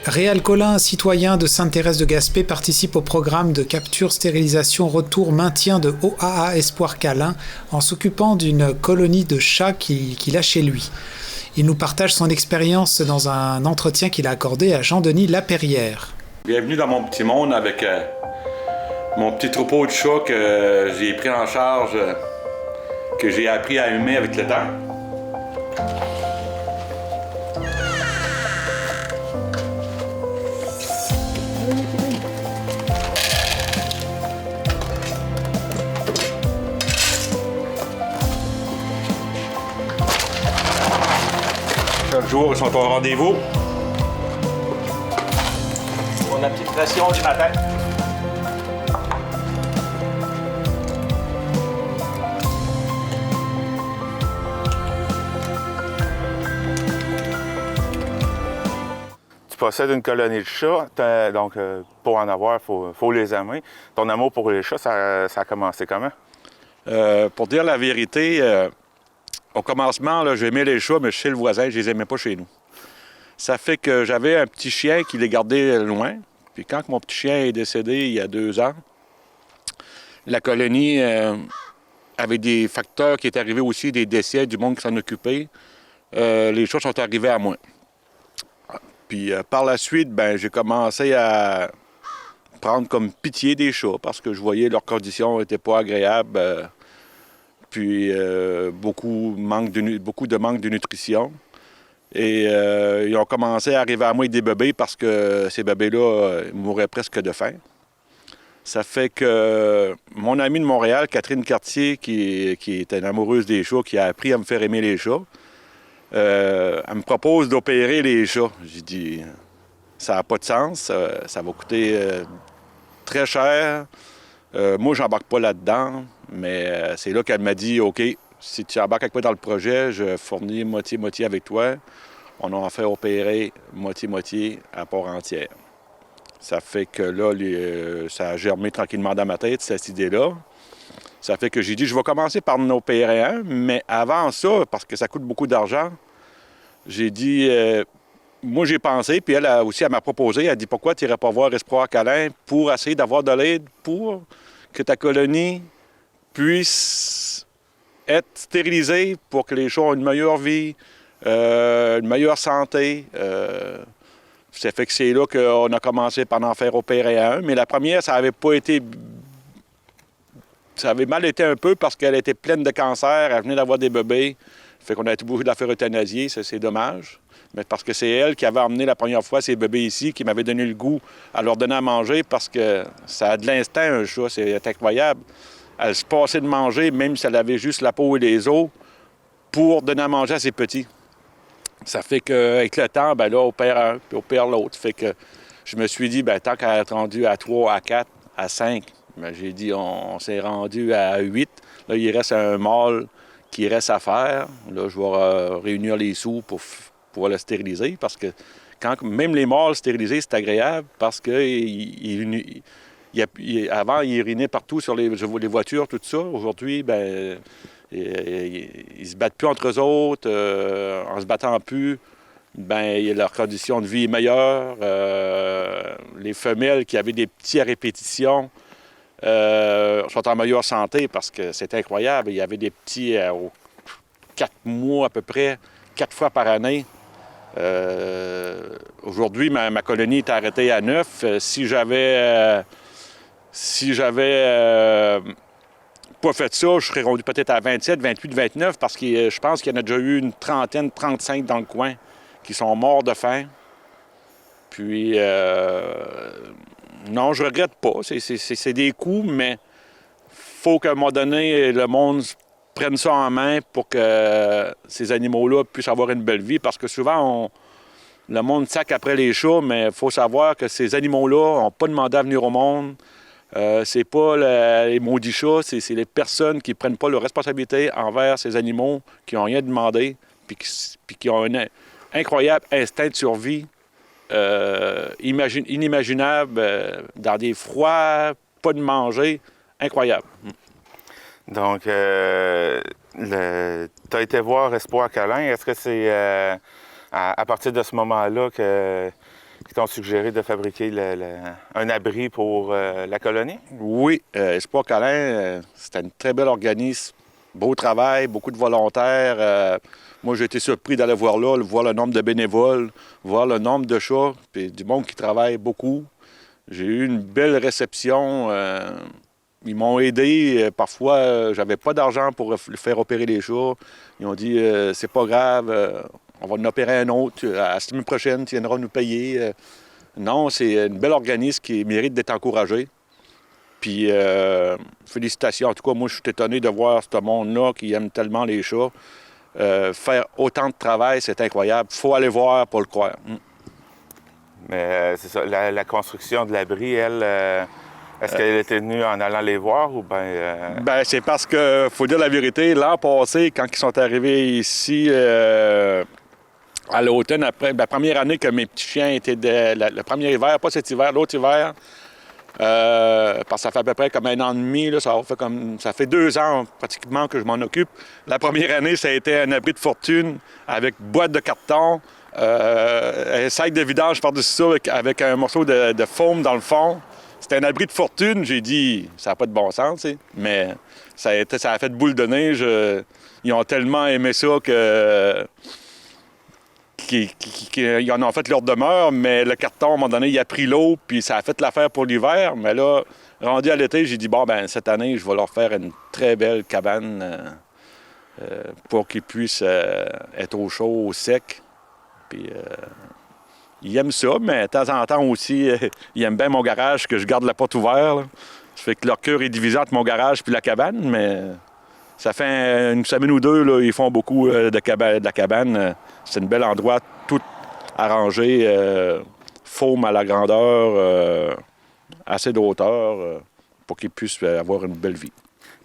Réal Collin, citoyen de Sainte-Thérèse-de-Gaspé, participe au programme de capture, stérilisation, retour, maintien de OAA Espoir Câlin en s'occupant d'une colonie de chats qu'il a chez lui. Il nous partage son expérience dans un entretien qu'il a accordé à Jean-Denis Laperrière. Bienvenue dans mon petit monde avec mon petit troupeau de chats que j'ai pris en charge, que j'ai appris à aimer avec le temps. Chaque jour, ils sont au rendez-vous. On a la petite ration du matin. Tu possèdes une colonie de chats, donc pour en avoir, il faut les aimer. Ton amour pour les chats, ça a commencé comment? Pour dire la vérité, au commencement, là, j'aimais les chats, mais chez le voisin, je les aimais pas chez nous. Ça fait que j'avais un petit chien qui les gardait loin. Puis quand mon petit chien est décédé il y a 2 ans, la colonie avait des facteurs qui étaient arrivés aussi, des décès, du monde qui s'en occupait. Les chats sont arrivés à moi. Puis par la suite, j'ai commencé à prendre comme pitié des chats parce que je voyais leurs conditions n'étaient pas agréables. Puis beaucoup de manque de nutrition. Et ils ont commencé à arriver à moi avec des bébés parce que ces bébés-là mouraient presque de faim. Ça fait que mon amie de Montréal, Catherine Cartier, qui est une amoureuse des chats, qui a appris à me faire aimer les chats, elle me propose d'opérer les chats. J'ai dit, ça n'a pas de sens, ça va coûter très cher. Moi, j'embarque pas là-dedans, mais c'est là qu'elle m'a dit, OK, si tu embarques avec moi dans le projet, je fournis moitié-moitié avec toi. On a en fait opérer moitié-moitié à part entière. Ça fait que là, ça a germé tranquillement dans ma tête, cette idée-là. Ça fait que j'ai dit, je vais commencer par en opérer un, mais avant ça, parce que ça coûte beaucoup d'argent, j'ai dit, moi j'ai pensé, puis elle aussi, elle m'a proposé, elle dit, pourquoi tu n'irais pas voir Espoir Câlin pour essayer d'avoir de l'aide pour que ta colonie puisse être stérilisée pour que les chats aient une meilleure vie, une meilleure santé. Ça fait que c'est là qu'on a commencé par en faire opérer un. Mais la première, ça avait pas été... Ça avait mal été un peu parce qu'elle était pleine de cancer, elle venait d'avoir des bébés. Fait qu'on a été obligé de la faire euthanasier, ça c'est dommage. Mais parce que c'est elle qui avait emmené la première fois ses bébés ici, qui m'avait donné le goût à leur donner à manger parce que ça a de l'instinct, un chat, c'est incroyable. Elle se passait de manger, même si elle avait juste la peau et les os, pour donner à manger à ses petits. Ça fait qu'avec le temps, là, on perd un, puis on perd l'autre. Fait que je me suis dit, tant qu'à être rendu à 3, à 4, à 5, j'ai dit, on s'est rendu à 8. Là, il reste un mâle qui reste à faire. Là, je vais réunir les sous pour pouvoir le stériliser, parce que même les mâles stérilisés, c'est agréable, parce que avant, il urinait partout sur les voitures, tout ça. Aujourd'hui, ils se battent plus entre eux autres. En se battant plus, leur condition de vie est meilleure. Les femelles qui avaient des petits à répétition sont en meilleure santé parce que c'est incroyable. Il y avait des petits aux 4 mois à peu près, 4 fois par année. Aujourd'hui, ma colonie est arrêtée à 9. Si j'avais pas fait ça, je serais rendu peut-être à 27, 28, 29, parce que je pense qu'il y en a déjà eu une trentaine, 35 dans le coin qui sont morts de faim. Puis, non, je regrette pas. C'est des coups, mais il faut qu'à un moment donné, le monde prenne ça en main pour que ces animaux-là puissent avoir une belle vie, parce que souvent, le monde sac après les chats, mais il faut savoir que ces animaux-là n'ont pas demandé à venir au monde. C'est pas les maudits chats, c'est les personnes qui ne prennent pas leurs responsabilités envers ces animaux, qui n'ont rien demandé, puis qui ont un incroyable instinct de survie inimaginable, dans des froids, pas de manger, incroyable. Donc, tu as été voir Espoir Câlin. Est-ce que c'est à partir de ce moment-là qui t'ont suggéré de fabriquer un abri pour la colonie? Oui, Espoir Câlin, c'était un très bel organisme. Beau travail, beaucoup de volontaires. Moi, j'ai été surpris d'aller voir là, voir le nombre de bénévoles, voir le nombre de chats, puis du monde qui travaille beaucoup. J'ai eu une belle réception. Ils m'ont aidé. Parfois, j'avais pas d'argent pour faire opérer les chats. Ils ont dit c'est pas grave, on va en opérer un autre. À la semaine prochaine, tu viendras nous payer. Non, c'est un bel organisme qui mérite d'être encouragé. Puis, félicitations. En tout cas, moi, je suis étonné de voir ce monde-là qui aime tellement les chats. Faire autant de travail, c'est incroyable. Il faut aller voir pour le croire. Mais c'est ça, la construction de l'abri, elle, est-ce qu'elle était venue en allant les voir ou bien... Ben, c'est parce que, faut dire la vérité, l'an passé, quand ils sont arrivés ici à l'automne, après la première année que mes petits chiens étaient le premier hiver, pas cet hiver, l'autre hiver, parce que ça fait à peu près comme 1 an et demi, là, ça fait 2 ans pratiquement que je m'en occupe. La première année, ça a été un abri de fortune avec boîte de carton, un sac de vidange par-dessus ça avec un morceau de foam dans le fond. C'était un abri de fortune. J'ai dit, ça n'a pas de bon sens, tu sais. Mais ça a fait boule de neige. Ils ont tellement aimé ça qu'ils en ont fait leur demeure, mais le carton, à un moment donné, il a pris l'eau, puis ça a fait l'affaire pour l'hiver. Mais là, rendu à l'été, j'ai dit, bon, ben cette année, je vais leur faire une très belle cabane pour qu'ils puissent être au chaud, au sec. Puis ils aiment ça, mais de temps en temps aussi, ils aiment bien mon garage, que je garde la porte ouverte. Là. Ça fait que leur cœur est divisé entre mon garage puis la cabane, mais ça fait une semaine ou deux, là, ils font beaucoup de la cabane. C'est un bel endroit, tout arrangé, foam à la grandeur, assez de hauteur, pour qu'ils puissent avoir une belle vie.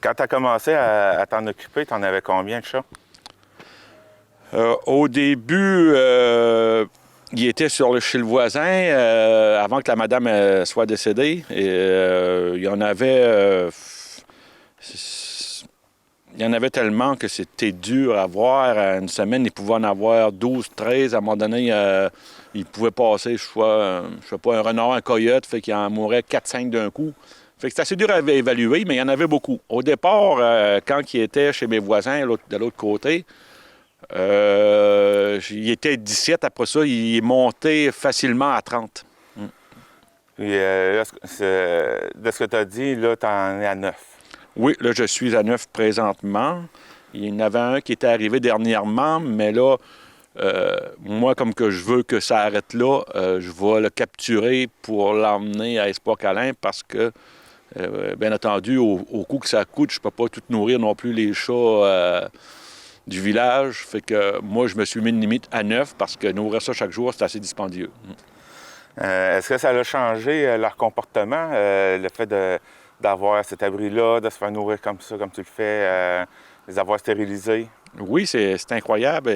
Quand tu as commencé à t'en occuper, tu en avais combien de chats? Au début, il était chez le voisin avant que la madame soit décédée. Et il y en avait tellement que c'était dur à voir. Une semaine, il pouvait en avoir 12, 13. À un moment donné, il pouvait passer, je sais pas, un renard, un coyote, fait qu'il en mourait 4-5 d'un coup. Fait que c'est assez dur à évaluer, mais il y en avait beaucoup. Au départ, quand il était chez mes voisins de l'autre côté, il était 17. Après ça, il est monté facilement à 30. Puis, de ce que tu as dit, là, tu en es à 9. Oui, là, je suis à 9 présentement. Il y en avait un qui était arrivé dernièrement, mais là, moi, comme que je veux que ça arrête là, je vais le capturer pour l'emmener à Espoir Câlin parce que, bien entendu, au coût que ça coûte, je ne peux pas tout nourrir non plus les chats du village. Fait que moi, je me suis mis une limite à 9 parce que nourrir ça chaque jour, c'est assez dispendieux. Est-ce que ça a changé leur comportement, le fait d'avoir cet abri-là, de se faire nourrir comme ça, comme tu le fais, les avoir stérilisés? Oui, c'est incroyable.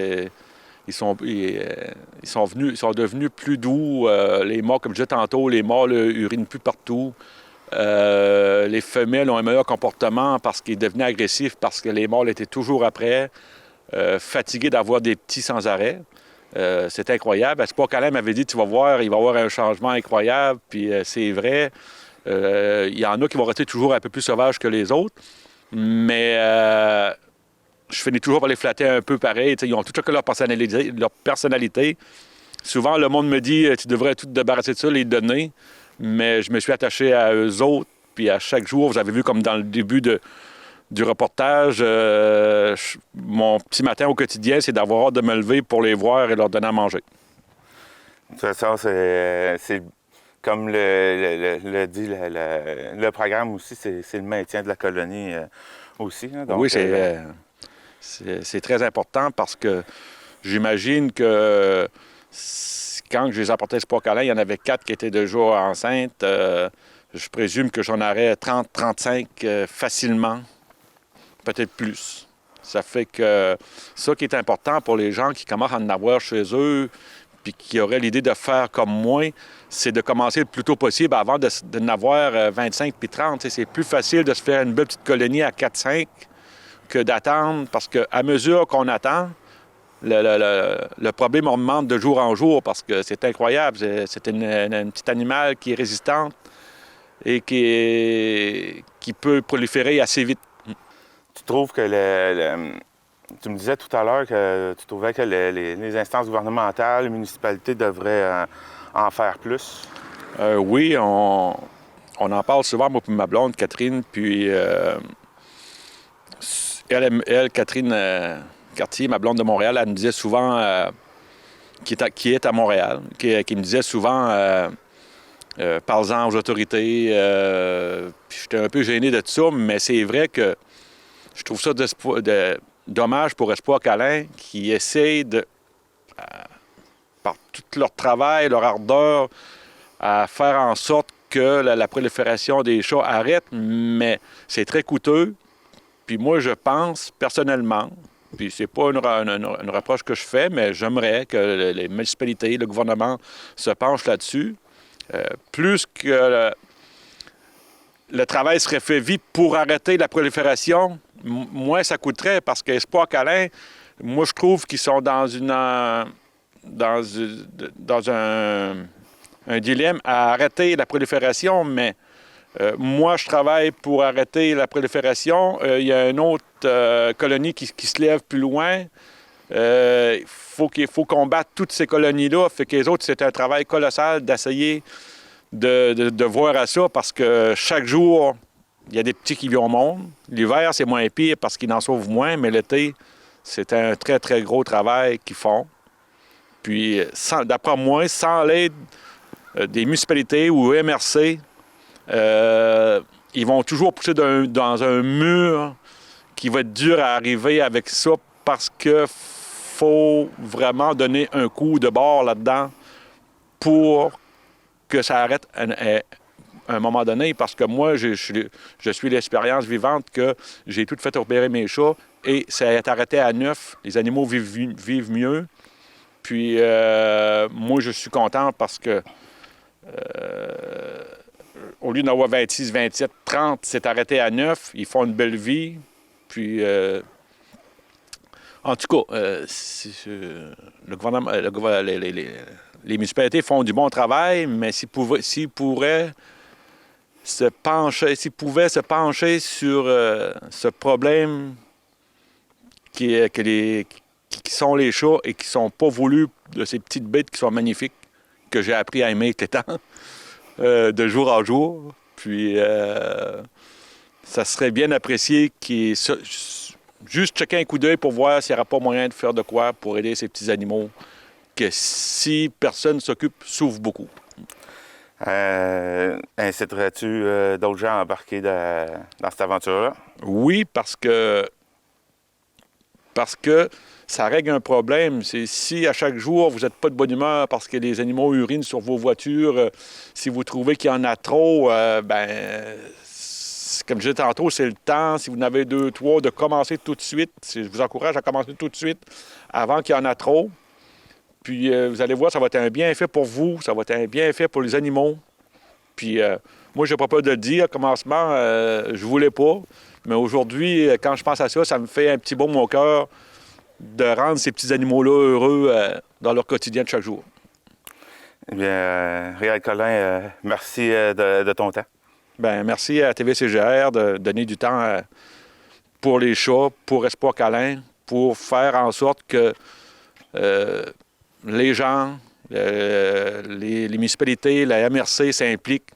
Ils sont devenus plus doux. Les mâles, comme je disais tantôt, les mâles urinent plus partout. Les femelles ont un meilleur comportement parce qu'ils devenaient agressifs, parce que les mâles étaient toujours après, fatigués d'avoir des petits sans arrêt. C'est incroyable. Espoir Câlin m'avait dit, tu vas voir, il va y avoir un changement incroyable, puis c'est vrai. Il y en a qui vont rester toujours un peu plus sauvages que les autres, mais je finis toujours par les flatter un peu pareil. T'sais, ils ont tout chacun leur personnalité. Souvent, le monde me dit, tu devrais tout te débarrasser de ça, les donner. Mais je me suis attaché à eux autres, puis à chaque jour, vous avez vu comme dans le début du reportage, mon petit matin au quotidien, c'est d'avoir hâte de me lever pour les voir et leur donner à manger. De toute façon, c'est comme le dit le programme aussi, c'est le maintien de la colonie aussi. Hein, donc, oui, c'est très important parce que j'imagine que quand je les apportais à Espoir Câlin, il y en avait 4 qui étaient déjà enceintes. Je présume que j'en aurais 30, 35 facilement, peut-être plus. Ça fait que ça qui est important pour les gens qui commencent à en avoir chez eux puis qui auraient l'idée de faire comme moi, c'est de commencer le plus tôt possible avant de n'avoir 25 puis 30. T'sais, c'est plus facile de se faire une belle petite colonie à 4-5 que d'attendre parce qu'à mesure qu'on attend, le problème augmente de jour en jour parce que c'est incroyable. C'est une petite animal qui est résistante et qui peut proliférer assez vite. Tu trouves que tu me disais tout à l'heure que tu trouvais que les instances gouvernementales, les municipalités devraient en faire plus? Oui, on en parle souvent, moi et ma blonde, Catherine, puis elle Catherine Cartier, ma blonde de Montréal, elle me disait souvent, qui est à Montréal, qui me disait souvent, parle-en aux autorités, puis j'étais un peu gêné de tout ça, mais c'est vrai que je trouve ça dommage pour Espoir Câlin qui essayent par tout leur travail, leur ardeur, à faire en sorte que la prolifération des chats arrête, mais c'est très coûteux. Puis moi, je pense personnellement, puis c'est pas une reproche que je fais, mais j'aimerais que les municipalités, le gouvernement se penchent là-dessus. Plus que le travail serait fait vite pour arrêter la prolifération, moins ça coûterait parce qu'Espoir Câlin, moi, je trouve qu'ils sont dans un dilemme à arrêter la prolifération, mais moi, je travaille pour arrêter la prolifération. Il y a une autre colonie qui se lève plus loin. Il faut combattre toutes ces colonies-là. Fait que les autres, c'est un travail colossal d'essayer de voir à ça parce que chaque jour, il y a des petits qui vivent au monde. L'hiver, c'est moins pire parce qu'ils en sauvent moins, mais l'été, c'est un très, très gros travail qu'ils font. Puis, d'après moi, sans l'aide des municipalités ou MRC, ils vont toujours pousser dans un mur qui va être dur à arriver avec ça parce qu'il faut vraiment donner un coup de bord là-dedans pour que ça arrête à un moment donné. Parce que moi, je suis l'expérience vivante que j'ai tout fait opérer mes chats et ça est arrêté à 9. Les animaux vivent mieux. Puis moi, je suis content parce que au lieu d'en avoir 26, 27, 30, c'est arrêté à 9. Ils font une belle vie. Puis, en tout cas, le gouvernement, les municipalités font du bon travail, mais s'ils pouvaient se pencher sur ce problème qui sont les chats et qui ne sont pas voulus de ces petites bêtes qui sont magnifiques, que j'ai appris à aimer avec le temps. De jour en jour. Puis, ça serait bien apprécié juste checker un coup d'œil pour voir s'il n'y aura pas moyen de faire de quoi pour aider ces petits animaux que si personne s'occupe, souffrent beaucoup. Inciterais-tu d'autres gens à embarquer dans cette aventure-là? Oui, parce que ça règle un problème. C'est si à chaque jour, vous n'êtes pas de bonne humeur parce que les animaux urinent sur vos voitures, si vous trouvez qu'il y en a trop, comme je disais tantôt, c'est le temps, si vous en avez 2, 3, de commencer tout de suite. Je vous encourage à commencer tout de suite avant qu'il y en a trop. Puis vous allez voir, ça va être un bienfait pour vous, ça va être un bienfait pour les animaux. Puis moi, j'ai pas peur de le dire. Au commencement, je voulais pas. Mais aujourd'hui, quand je pense à ça, ça me fait un petit baume au cœur de rendre ces petits animaux-là heureux dans leur quotidien de chaque jour. Eh bien, Réal Collin, merci de ton temps. Bien, merci à TVCGR de donner du temps pour les chats, pour Espoir Câlin, pour faire en sorte que les gens, les municipalités, la MRC s'impliquent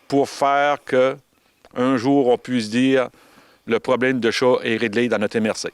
pour faire qu'un jour, on puisse dire le problème de chat est réglé dans notre MRC.